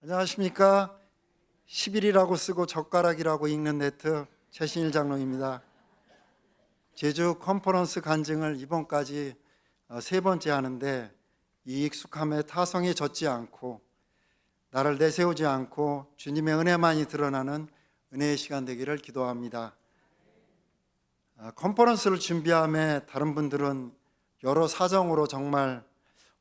안녕하십니까. 10일이라고 쓰고 젓가락이라고 읽는 네트 최신일 장로입니다. 제주 컨퍼런스 간증을 이번까지 세 번째 하는데 이 익숙함에 타성에 젖지 않고 나를 내세우지 않고 주님의 은혜만이 드러나는 은혜의 시간 되기를 기도합니다. 컨퍼런스를 준비함에 다른 분들은 여러 사정으로 정말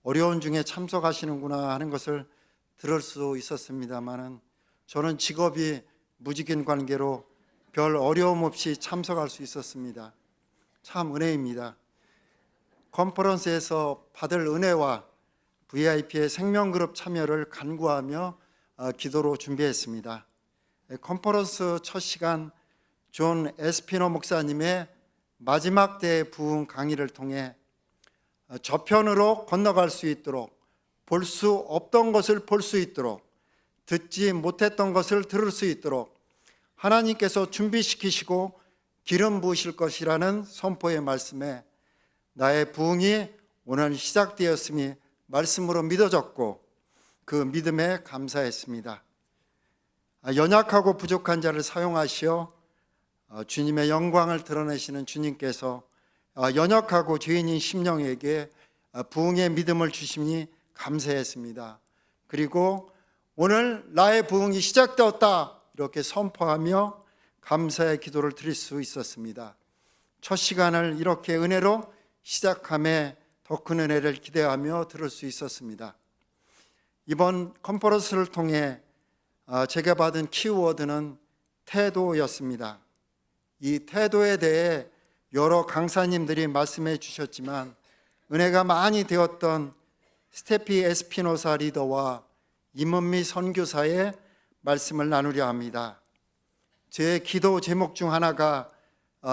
어려운 중에 참석하시는구나 하는 것을 들을 수 있었습니다만은 저는 직업이 무직인 관계로 별 어려움 없이 참석할 수 있었습니다. 참 은혜입니다. 컨퍼런스에서 받을 은혜와 VIP의 생명그룹 참여를 간구하며 기도로 준비했습니다. 컨퍼런스 첫 시간 존 에스피노 목사님의 마지막 때 부흥 강의를 통해 저편으로 건너갈 수 있도록, 볼 수 없던 것을 볼 수 있도록, 듣지 못했던 것을 들을 수 있도록 하나님께서 준비시키시고 기름 부으실 것이라는 선포의 말씀에 나의 부흥이 오늘 시작되었음이 말씀으로 믿어졌고 그 믿음에 감사했습니다. 연약하고 부족한 자를 사용하시어 주님의 영광을 드러내시는 주님께서 연약하고 죄인인 심령에게 부흥의 믿음을 주시니 감사했습니다. 그리고 오늘 나의 부흥이 시작되었다 이렇게 선포하며 감사의 기도를 드릴 수 있었습니다. 첫 시간을 이렇게 은혜로 시작함에 더 큰 은혜를 기대하며 들을 수 있었습니다. 이번 컨퍼런스를 통해 제가 받은 키워드는 태도였습니다. 이 태도에 대해 여러 강사님들이 말씀해 주셨지만 은혜가 많이 되었던 스테피 에스피노사 리더와 임은미 선교사의 말씀을 나누려 합니다. 제 기도 제목 중 하나가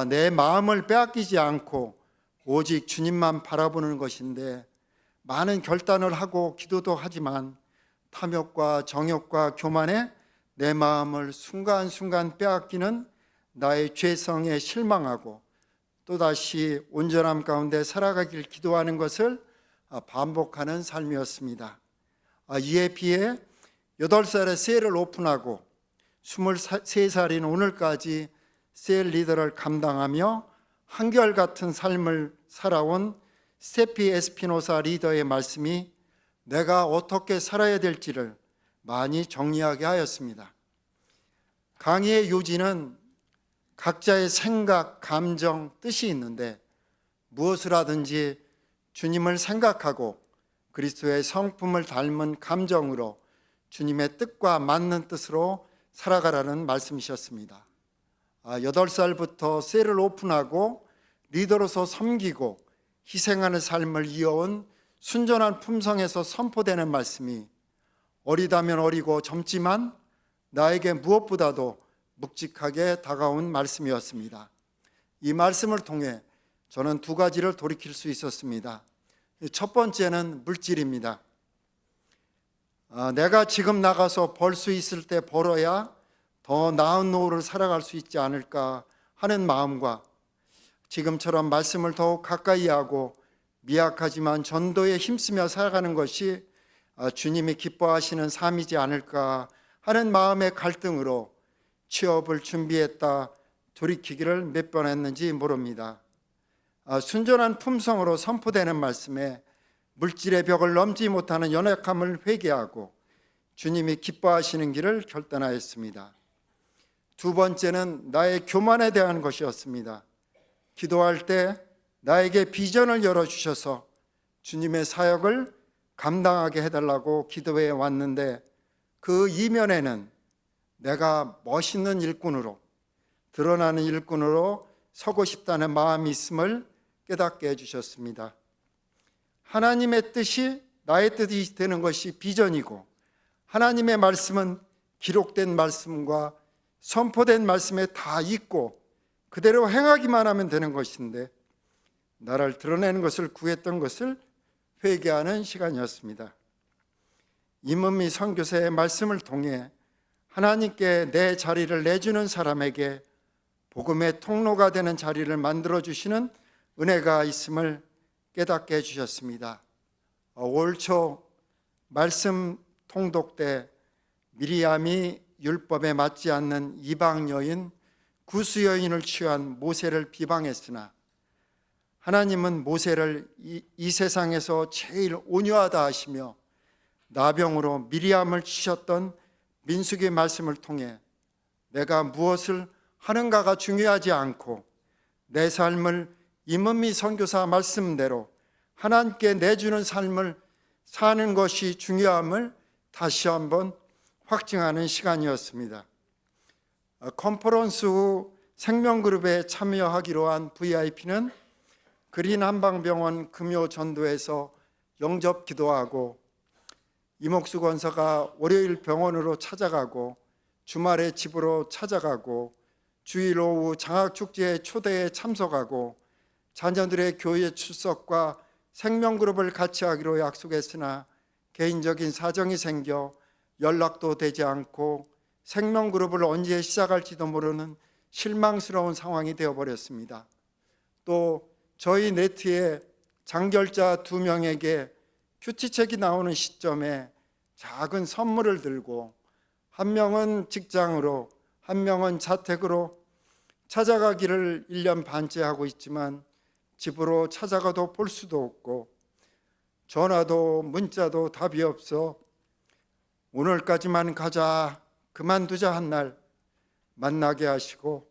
내 마음을 빼앗기지 않고 오직 주님만 바라보는 것인데 많은 결단을 하고 기도도 하지만 탐욕과 정욕과 교만에 내 마음을 순간순간 빼앗기는 나의 죄성에 실망하고 또다시 온전함 가운데 살아가길 기도하는 것을 반복하는 삶이었습니다. 이에 비해 8살에 셀을 오픈하고 23살인 오늘까지 셀 리더를 감당하며 한결같은 삶을 살아온 스테피 에스피노사 리더의 말씀이 내가 어떻게 살아야 될지를 많이 정리하게 하였습니다. 강의의 요지는 각자의 생각, 감정, 뜻이 있는데 무엇을 하든지 주님을 생각하고 그리스도의 성품을 닮은 감정으로 주님의 뜻과 맞는 뜻으로 살아가라는 말씀이셨습니다. 8살부터 셀을 오픈하고 리더로서 섬기고 희생하는 삶을 이어온 순전한 품성에서 선포되는 말씀이 어리다면 어리고 젊지만 나에게 무엇보다도 묵직하게 다가온 말씀이었습니다. 이 말씀을 통해 저는 두 가지를 돌이킬 수 있었습니다. 첫 번째는 물질입니다. 내가 지금 나가서 벌 수 있을 때 벌어야 더 나은 노후를 살아갈 수 있지 않을까 하는 마음과 지금처럼 말씀을 더욱 가까이 하고 미약하지만 전도에 힘쓰며 살아가는 것이 주님이 기뻐하시는 삶이지 않을까 하는 마음의 갈등으로 취업을 준비했다 돌이키기를 몇 번 했는지 모릅니다. 순전한 품성으로 선포되는 말씀에 물질의 벽을 넘지 못하는 연약함을 회개하고 주님이 기뻐하시는 길을 결단하였습니다. 두 번째는 나의 교만에 대한 것이었습니다. 기도할 때 나에게 비전을 열어주셔서 주님의 사역을 감당하게 해달라고 기도해 왔는데 그 이면에는 내가 멋있는 일꾼으로 드러나는 일꾼으로 서고 싶다는 마음이 있음을 깨닫게 해주셨습니다. 하나님의 뜻이 나의 뜻이 되는 것이 비전이고 하나님의 말씀은 기록된 말씀과 선포된 말씀에 다 있고 그대로 행하기만 하면 되는 것인데 나를 드러내는 것을 구했던 것을 회개하는 시간이었습니다. 임은미 선교사의 말씀을 통해 하나님께 내 자리를 내주는 사람에게 복음의 통로가 되는 자리를 만들어주시는 은혜가 있음을 깨닫게 해주셨습니다. 올 초 말씀 통독 때 미리암이 율법에 맞지 않는 이방 여인 구스 여인을 취한 모세를 비방했으나 하나님은 모세를 이 세상에서 제일 온유하다 하시며 나병으로 미리암을 치셨던 민수기 말씀을 통해 내가 무엇을 하는가가 중요하지 않고 내 삶을 임은미 선교사 말씀대로 하나님께 내주는 삶을 사는 것이 중요함을 다시 한번 확증하는 시간이었습니다. 컨퍼런스 후 생명그룹에 참여하기로 한 VIP는 그린 한방병원 금요 전도에서 영접 기도하고 이목수 권사가 월요일 병원으로 찾아가고 주말에 집으로 찾아가고 주일 오후 장학축제 초대에 참석하고 자녀들의 교회 출석과 생명그룹을 같이 하기로 약속했으나 개인적인 사정이 생겨 연락도 되지 않고 생명그룹을 언제 시작할지도 모르는 실망스러운 상황이 되어버렸습니다. 또 저희 네트에 장결자 2명에게 큐티책이 나오는 시점에 작은 선물을 들고 한 명은 직장으로 한 명은 자택으로 찾아가기를 1년 반째 하고 있지만 집으로 찾아가도 볼 수도 없고 전화도 문자도 답이 없어 오늘까지만 가자 그만두자 한 날 만나게 하시고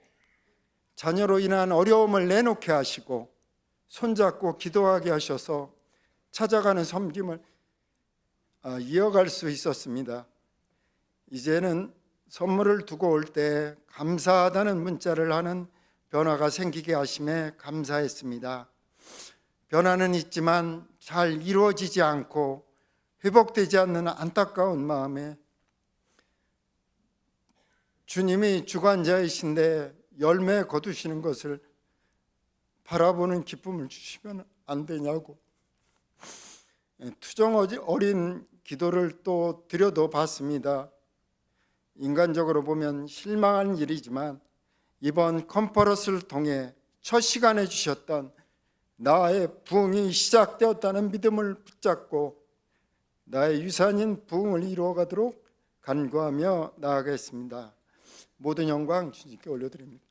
자녀로 인한 어려움을 내놓게 하시고 손잡고 기도하게 하셔서 찾아가는 섬김을 이어갈 수 있었습니다. 이제는 선물을 두고 올 때 감사하다는 문자를 하는 변화가 생기게 하심에 감사했습니다. 변화는 있지만 잘 이루어지지 않고 회복되지 않는 안타까운 마음에 주님이 주관자이신데 열매 거두시는 것을 바라보는 기쁨을 주시면 안 되냐고 투정 어린 기도를 또 드려도 봤습니다. 인간적으로 보면 실망한 일이지만 이번 컨퍼런스를 통해 첫 시간에 주셨던 나의 부흥이 시작되었다는 믿음을 붙잡고 나의 유산인 부흥을 이루어가도록 간구하며 나아가겠습니다. 모든 영광 주님께 올려드립니다.